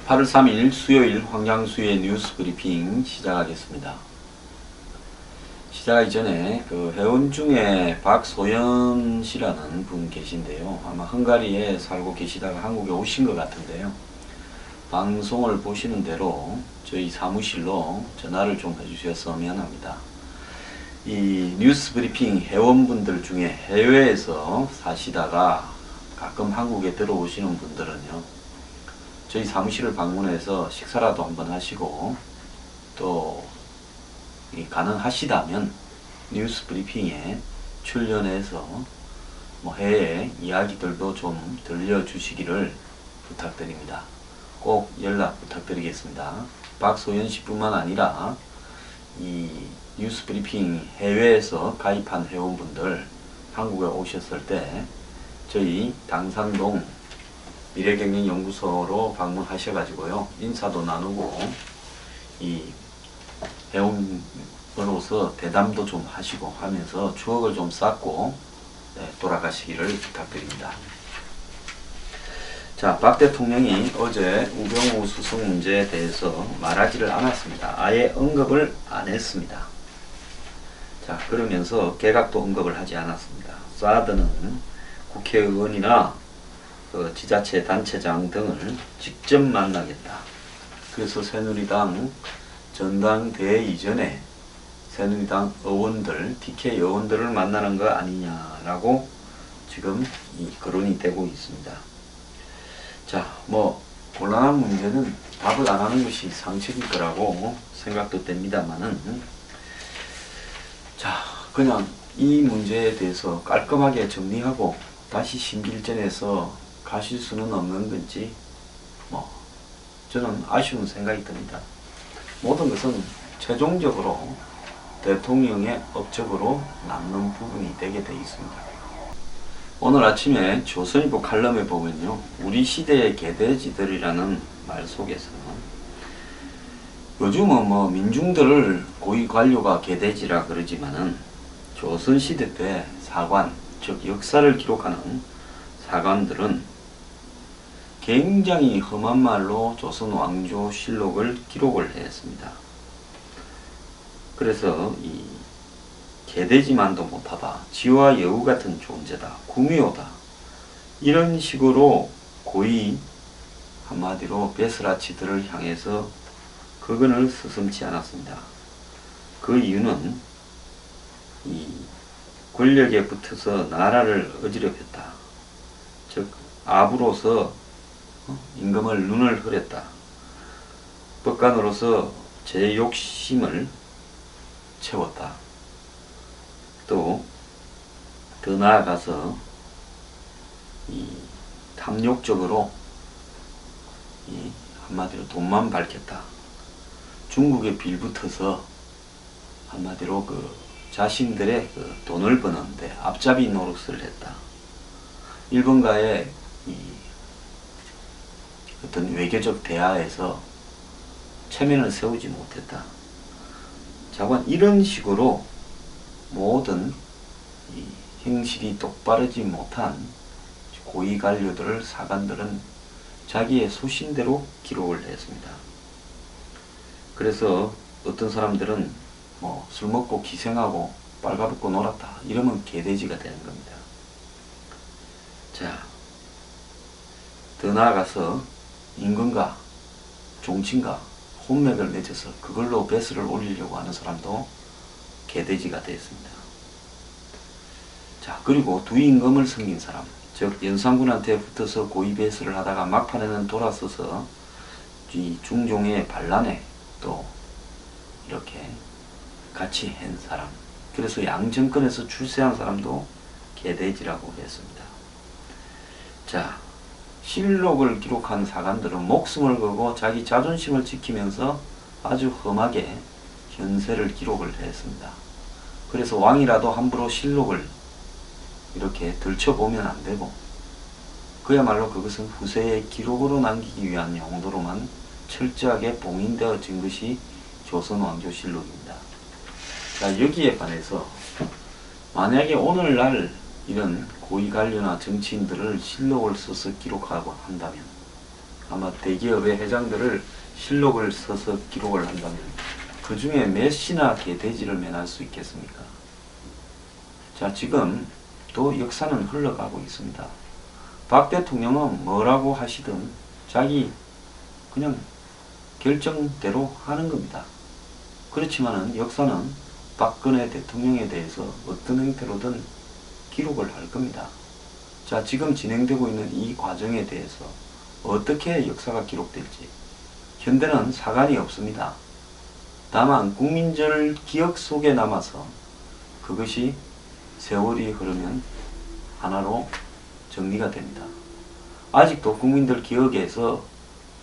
(8월 3일) 수요일 황장수의 뉴스 브리핑 시작하겠습니다. 시작하기 전에 회원 중에 박소연 씨라는 분 계신데요. 아마 헝가리에 살고 계시다가 한국에 오신 것 같은데요. 방송을 보시는 대로 저희 사무실로 전화를 좀 해주셨으면 합니다. 이 뉴스 브리핑 회원분들 중에 해외에서 사시다가 가끔 한국에 들어오시는 분들은요, 저희 사무실을 방문해서 식사라도 한번 하시고, 또 가능하시다면 뉴스 브리핑에 출연해서 해외 이야기들도 좀 들려주시기를 부탁드립니다. 꼭 연락 부탁드리겠습니다. 박소연 씨 뿐만 아니라 이 뉴스 브리핑 해외에서 가입한 회원분들 한국에 오셨을 때 저희 당산동 미래경영연구소로 방문하셔가지고요, 인사도 나누고 이 회원으로서 대담도 좀 하시고 하면서 추억을 좀 쌓고 돌아가시기를 부탁드립니다. 자, 박 대통령이 어제 우병우 수석 문제에 대해서 말하지를 않았습니다. 아예 언급을 안 했습니다. 자, 그러면서 개각도 언급을 하지 않았습니다. 사드는 국회의원이나 지자체 단체장 등을 직접 만나겠다. 그래서 새누리당 전당대회 이전에 새누리당 의원들, TK 의원들을 만나는 거 아니냐라고 지금 이 거론이 되고 있습니다. 자, 곤란한 문제는 답을 안 하는 것이 상책일 거라고 생각도 됩니다만은, 자, 그냥 이 문제에 대해서 깔끔하게 정리하고 다시 신길전에서 가실 수는 없는 건지 저는 아쉬운 생각이 듭니다. 모든 것은 최종적으로 대통령의 업적으로 남는 부분이 되게 되어 있습니다. 오늘 아침에 조선일보 칼럼에 보면요, 우리 시대의 개돼지들이라는 말 속에서 요즘은 민중들을 고위 관료가 개돼지라 그러지만은 조선시대 때 사관, 즉 역사를 기록하는 사관들은 굉장히 험한 말로 조선 왕조 실록을 기록을 했습니다. 그래서 이 개돼지만도 못하다, 지와 여우 같은 존재다, 구미호다, 이런 식으로 고이 한마디로 베스라치들을 향해서 그건을 서슴지 않았습니다. 그 이유는 이 권력에 붙어서 나라를 어지럽혔다, 즉 아부로서 임금을 눈을 흐렸다, 법관으로서 제 욕심을 채웠다, 또 더 나아가서 이 탐욕적으로 한마디로 돈만 밝혔다, 중국에 빌붙어서 한마디로 자신들의 돈을 버는데 앞잡이 노릇을 했다, 일본과의 어떤 외교적 대화에서 체면을 세우지 못했다. 자관 이런 식으로 모든 이 행실이 똑바르지 못한 고위 관료들을 사관들은 자기의 소신대로 기록을 했습니다. 그래서 어떤 사람들은 술 먹고 기생하고 빨가벗고 놀았다, 이러면 개돼지가 되는 겁니다. 자, 더 나아가서 임금과 종친과 혼맥을 맺어서 그걸로 배스를 올리려고 하는 사람도 개돼지가 되었습니다. 자, 그리고 두 임금을 섬긴 사람, 즉 연산군한테 붙어서 고위 배스를 하다가 막판에는 돌아서서 이 중종의 반란에 또 이렇게 같이 한 사람, 그래서 양정권에서 출세한 사람도 개돼지라고 했습니다. 자, 실록을 기록한 사관들은 목숨을 걸고 자기 자존심을 지키면서 아주 험하게 현세를 기록을 했습니다. 그래서 왕이라도 함부로 실록을 이렇게 들춰보면 안 되고, 그야말로 그것은 후세에 기록으로 남기기 위한 용도로만 철저하게 봉인되어진 것이 조선 왕조실록입니다. 자, 여기에 반해서 만약에 오늘날 이런 고위관료나 정치인들을 실록을 써서 기록하고 한다면, 아마 대기업의 회장들을 실록을 써서 기록을 한다면 그 중에 몇이나 개돼지를 면할 수 있겠습니까? 자, 지금 또 역사는 흘러가고 있습니다. 박 대통령은 뭐라고 하시든 자기 그냥 결정대로 하는 겁니다. 그렇지만은 역사는 박근혜 대통령에 대해서 어떤 형태로든 기록을 할 겁니다. 자, 지금 진행되고 있는 이 과정에 대해서 어떻게 역사가 기록될지 현대는 사관이 없습니다. 다만 국민들 기억 속에 남아서 그것이 세월이 흐르면 하나로 정리가 됩니다. 아직도 국민들 기억에서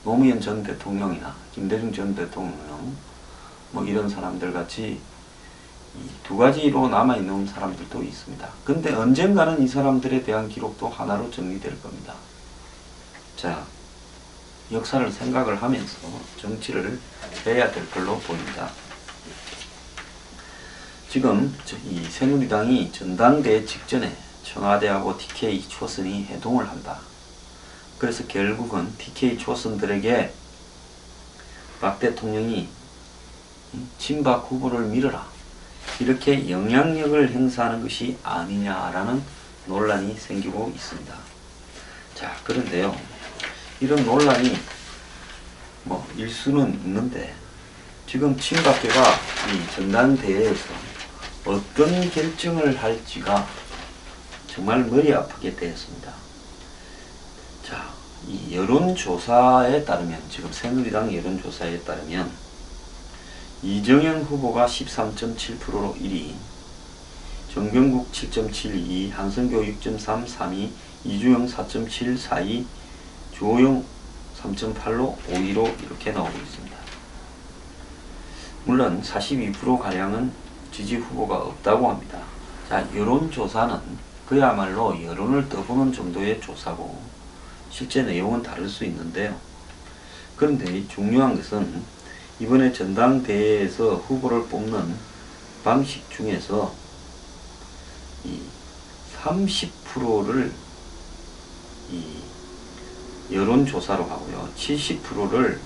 노무현 전 대통령이나 김대중 전 대통령 뭐 이런 사람들 같이 이 두 가지로 남아있는 사람들도 있습니다. 근데 언젠가는 이 사람들에 대한 기록도 하나로 정리될 겁니다. 자, 역사를 생각을 하면서 정치를 해야 될 걸로 보입니다. 지금 이 새누리당이 전당대회 직전에 청와대하고 TK 초선이 해동을 한다. 그래서 결국은 TK 초선들에게 박 대통령이 친박 후보를 밀어라, 이렇게 영향력을 행사하는 것이 아니냐라는 논란이 생기고 있습니다. 자, 그런데요, 이런 논란이 뭐 일수는 있는데 지금 친박계가 이 전당대회에서 어떤 결정을 할지가 정말 머리 아프게 되었습니다. 자, 이 여론조사에 따르면, 지금 새누리당 여론조사에 따르면 이정현 후보가 13.7%로 1위, 정병국 7.72, 한성교 6.3, 3위, 이주영 4.7, 4위, 주호영 3.8로 5위로 이렇게 나오고 있습니다. 물론 42%가량은 지지 후보가 없다고 합니다. 자, 여론조사는 그야말로 여론을 떠보는 정도의 조사고 실제 내용은 다를 수 있는데요. 그런데 중요한 것은 이번에 전당대회에서 후보를 뽑는 방식 중에서 이 30%를 이 여론조사로 하고요, 70%를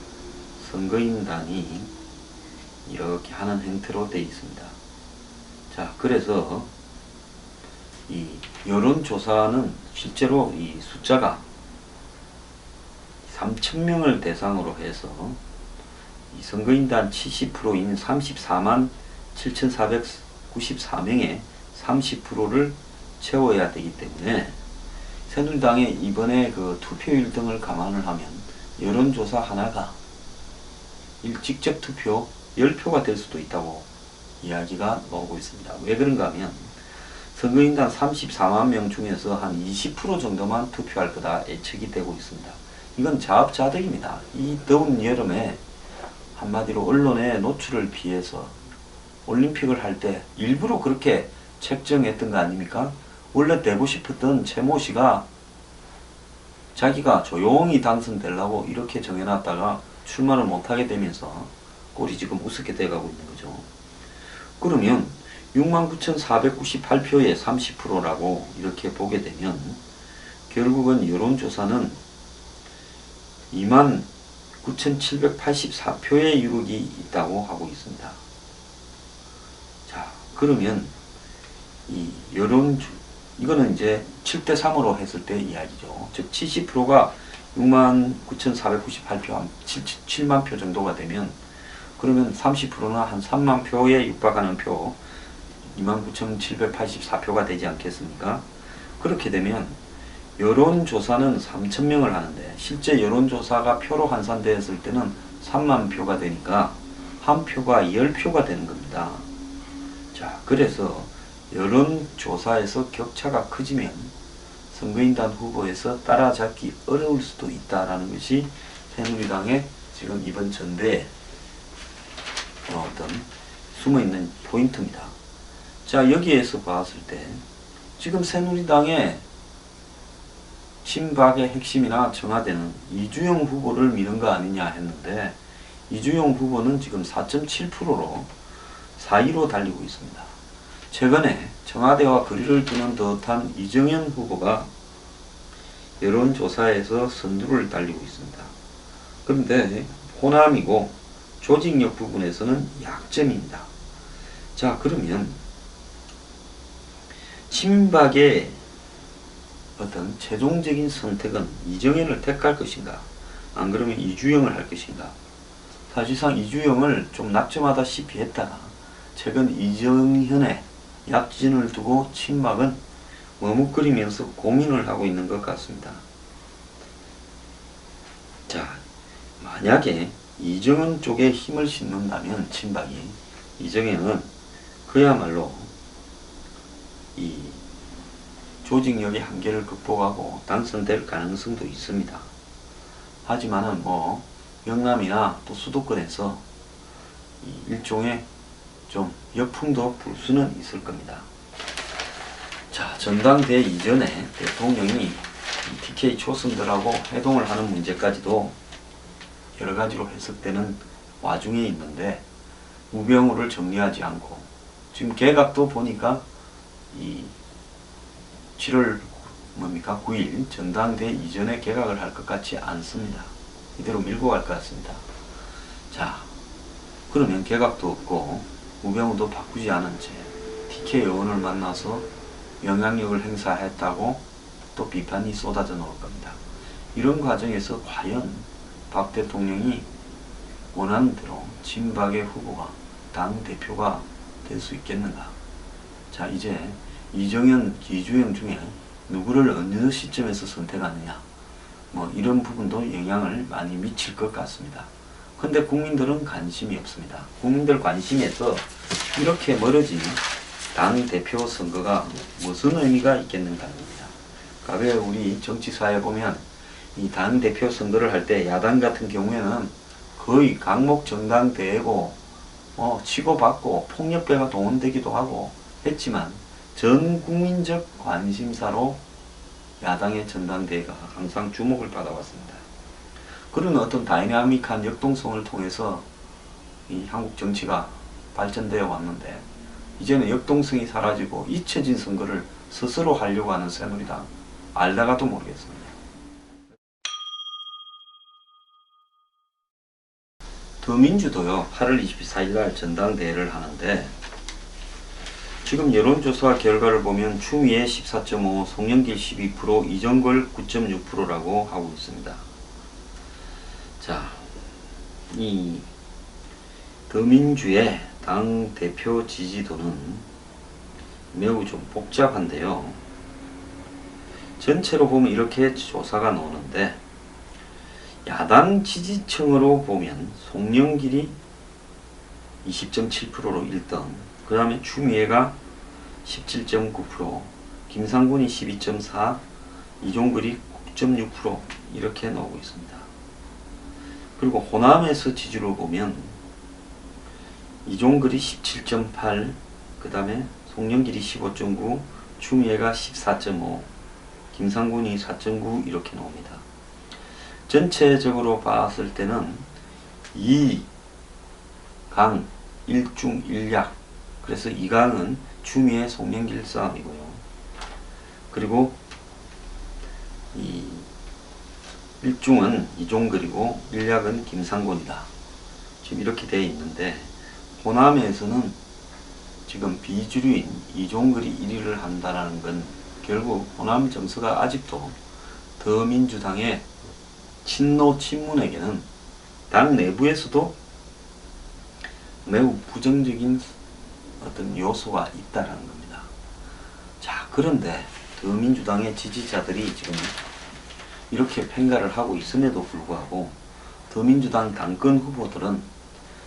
선거인단이 이렇게 하는 형태로 되어 있습니다. 자, 그래서 이 여론조사는 실제로 이 숫자가 3,000명을 대상으로 해서 이 선거인단 70%인 34만 7,494명의 30%를 채워야 되기 때문에 새누리당의 이번에 그 투표율 등을 감안을 하면 여론조사 하나가 직접 투표 10표가 될 수도 있다고 이야기가 나오고 있습니다. 왜 그런가 하면 선거인단 34만 명 중에서 한 20% 정도만 투표할 거다 예측이 되고 있습니다. 이건 자업자득입니다. 이 더운 여름에 한마디로 언론의 노출을 피해서 올림픽을 할 때 일부러 그렇게 책정했던 거 아닙니까? 원래 되고 싶었던 최모 씨가 자기가 조용히 당선되려고 이렇게 정해놨다가 출마를 못하게 되면서 꼴이 지금 우습게 돼가고 있는 거죠. 그러면 69,498표의 30%라고 이렇게 보게 되면 결국은 여론조사는 29,784표의 유력이 있다고 하고 있습니다. 자, 그러면 이 이거는 이제 7대3으로 했을 때 이야기죠. 즉 70%가 69,498표, 한 7만 표 정도가 되면 그러면 30%나 한 3만 표에 육박하는 표, 29,784표가 되지 않겠습니까? 그렇게 되면 여론조사는 3,000명을 하는데 실제 여론조사가 표로 환산되었을 때는 3만 표가 되니까 한 표가 10표가 되는 겁니다. 자, 그래서 여론조사에서 격차가 커지면 선거인단 후보에서 따라잡기 어려울 수도 있다라는 것이 새누리당의 지금 이번 전대에 어떤 숨어있는 포인트입니다. 자, 여기에서 봤을 때 지금 새누리당의 친박의 핵심이나 청와대는 이주영 후보를 미는 거 아니냐 했는데 이주영 후보는 지금 4.7%로 4위로 달리고 있습니다. 최근에 청와대와 거리를 두는 듯한 이정현 후보가 여론조사에서 선두를 달리고 있습니다. 그런데 호남이고 조직력 부분에서는 약점입니다. 자, 그러면 친박의 어떤 최종적인 선택은 이정현을 택할 것인가, 안 그러면 이주영을 할 것인가. 사실상 이주영을 좀 낙점하다시피 했다가 최근 이정현의 약진을 두고 친박은 머뭇거리면서 고민을 하고 있는 것 같습니다. 자, 만약에 이정현 쪽에 힘을 싣는다면 친박이, 이정현은 그야말로 이 조직력의 한계를 극복하고 당선될 가능성도 있습니다. 하지만은 뭐 영남이나 또 수도권에서 일종의 좀 역풍도 불 수는 있을 겁니다. 자, 전당대회 이전에 대통령이 TK 초선들하고 회동을 하는 문제까지도 여러 가지로 해석되는 와중에 있는데 우병우를 정리하지 않고 지금 개각도 보니까 이 7월 9일 전당대회 이전에 개각을 할 것 같지 않습니다. 이대로 밀고 갈 것 같습니다. 자, 그러면 개각도 없고 우병우도 바꾸지 않은 채 TK 의원을 만나서 영향력을 행사했다고 또 비판이 쏟아져 나올 겁니다. 이런 과정에서 과연 박 대통령이 원하는 대로 친박의 후보가 당 대표가 될 수 있겠는가. 자, 이제 이정현, 이주영 중에 누구를 어느 시점에서 선택하느냐, 뭐 이런 부분도 영향을 많이 미칠 것 같습니다. 근데 국민들은 관심이 없습니다. 국민들 관심에서 이렇게 멀어진 당 대표 선거가 무슨 의미가 있겠는가 합니다. 과거에 우리 정치사에 보면 이 당 대표 선거를 할 때 야당 같은 경우에는 거의 강목 정당대회고 치고받고 폭력배가 동원되기도 하고 했지만 전 국민적 관심사로 야당의 전당대회가 항상 주목을 받아왔습니다. 그런 어떤 다이나믹한 역동성을 통해서 이 한국 정치가 발전되어 왔는데 이제는 역동성이 사라지고 잊혀진 선거를 스스로 하려고 하는 새누리당, 알다가도 모르겠습니다. 더민주도요 8월 24일 날 전당대회를 하는데 지금 여론조사 결과를 보면 추미애 14.5, 송영길 12%, 이정걸 9.6%라고 하고 있습니다. 자, 이 더민주의 당 대표 지지도는 매우 좀 복잡한데요. 전체로 보면 이렇게 조사가 나오는데 야당 지지층으로 보면 송영길이 20.7%로 1등, 그 다음에 추미애가 17.9%, 김상곤이 12.4%, 이종걸이 9.6% 이렇게 나오고 있습니다. 그리고 호남에서 지지를 보면 이종걸이 17.8%, 그 다음에 송영길이 15.9%, 추미애가 14.5%, 김상곤이 4.9% 이렇게 나옵니다. 전체적으로 봤을 때는 2강 1중 1약, 그래서 2강은 추미애 송영길 싸움이고요. 그리고 이 1중은 이종걸이고 1약은 김상곤이다. 지금 이렇게 되어 있는데 호남에서는 지금 비주류인 이종걸이 1위를 한다는 건 결국 호남 정서가 아직도 더민주당의 친노 친문에게는 당 내부에서도 매우 부정적인 어떤 요소가 있다라는 겁니다. 자, 그런데 더민주당의 지지자들이 지금 이렇게 평가를 하고 있음에도 불구하고 더민주당 당권 후보들은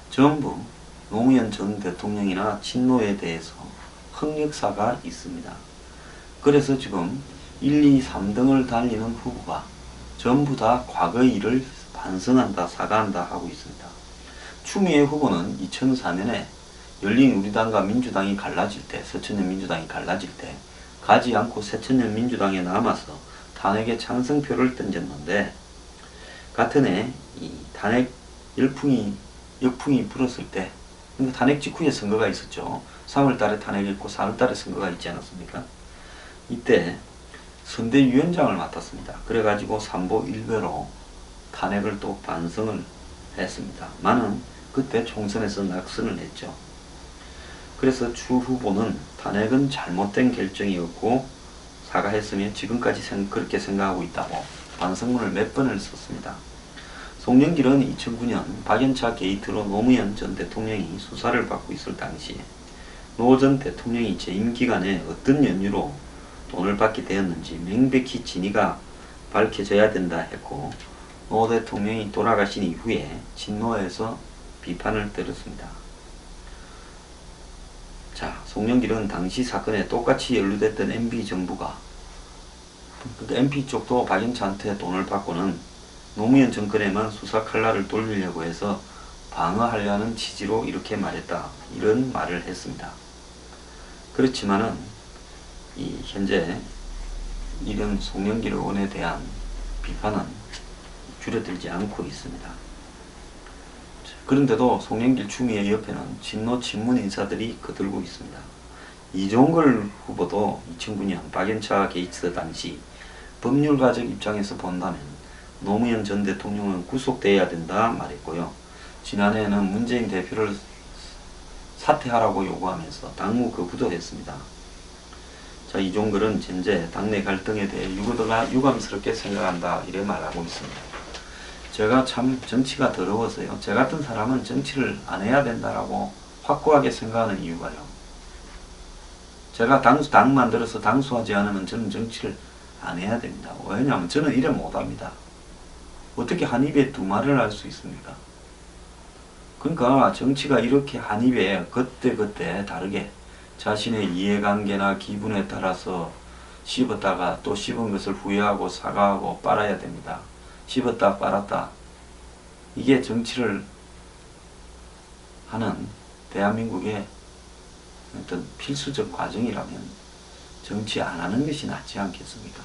전부 노무현 전 대통령이나 친노에 대해서 흑역사가 있습니다. 그래서 지금 1, 2, 3등을 달리는 후보가 전부 다 과거의 일을 반성한다, 사과한다 하고 있습니다. 추미애 후보는 2004년에 열린우리당과 민주당이 갈라질 때, 새천년 민주당이 갈라질 때 가지 않고 새천년 민주당에 남아서 탄핵의 찬성표를 던졌는데 같은 해 이 탄핵 역풍이 불었을 때, 그러니까 탄핵 직후에 선거가 있었죠. 3월 달에 탄핵했고 4월 달에 선거가 있지 않았습니까? 이때 선대위원장을 맡았습니다. 그래가지고 삼보 일배로 탄핵을 또 반성을 했습니다. 많은 그때 총선에서 낙선을 했죠. 그래서 추 후보는 탄핵은 잘못된 결정이었고 사과했으며 지금까지 그렇게 생각하고 있다고 반성문을 몇 번을 썼습니다. 송영길은 2009년 박연차 게이트로 노무현 전 대통령이 수사를 받고 있을 당시에 노 전 대통령이 재임 기간에 어떤 연유로 돈을 받게 되었는지 명백히 진위가 밝혀져야 된다 했고, 노 대통령이 돌아가신 이후에 진노에서 비판을 때렸습니다. 자, 송영길은 당시 사건에 똑같이 연루됐던 MB 정부가, MP 쪽도 박연차한테 돈을 받고는 노무현 정권에만 수사 칼날을 돌리려고 해서 방어하려는 취지로 이렇게 말했다, 이런 말을 했습니다. 그렇지만은 현재 이런 송영길 의원에 대한 비판은 줄어들지 않고 있습니다. 그런데도 송영길 추미애 옆에는 진노 친문 인사들이 거들고 있습니다. 이종걸 후보도 2009년 박연차 게이트 당시 법률가적 입장에서 본다면 노무현 전 대통령은 구속돼야 된다 말했고요. 지난해에는 문재인 대표를 사퇴하라고 요구하면서 당무 거부도 했습니다. 자, 이종걸은 현재 당내 갈등에 대해 유감스럽게 생각한다, 이래 말하고 있습니다. 제가 참 정치가 더러워서요, 제 같은 사람은 정치를 안 해야 된다라고 확고하게 생각하는 이유가요, 제가 당 만들어서 당수하지 않으면 저는 정치를 안 해야 됩니다. 왜냐하면 저는 이래 못합니다. 어떻게 한 입에 두 말을 할 수 있습니까? 그러니까 정치가 이렇게 한 입에 그때그때 다르게 자신의 이해관계나 기분에 따라서 씹었다가 또 씹은 것을 후회하고 사과하고 빨아야 됩니다. 씹었다 빨았다, 이게 정치를 하는 대한민국의 어떤 필수적 과정이라면 정치 안 하는 것이 낫지 않겠습니까?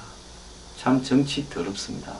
참 정치 더럽습니다.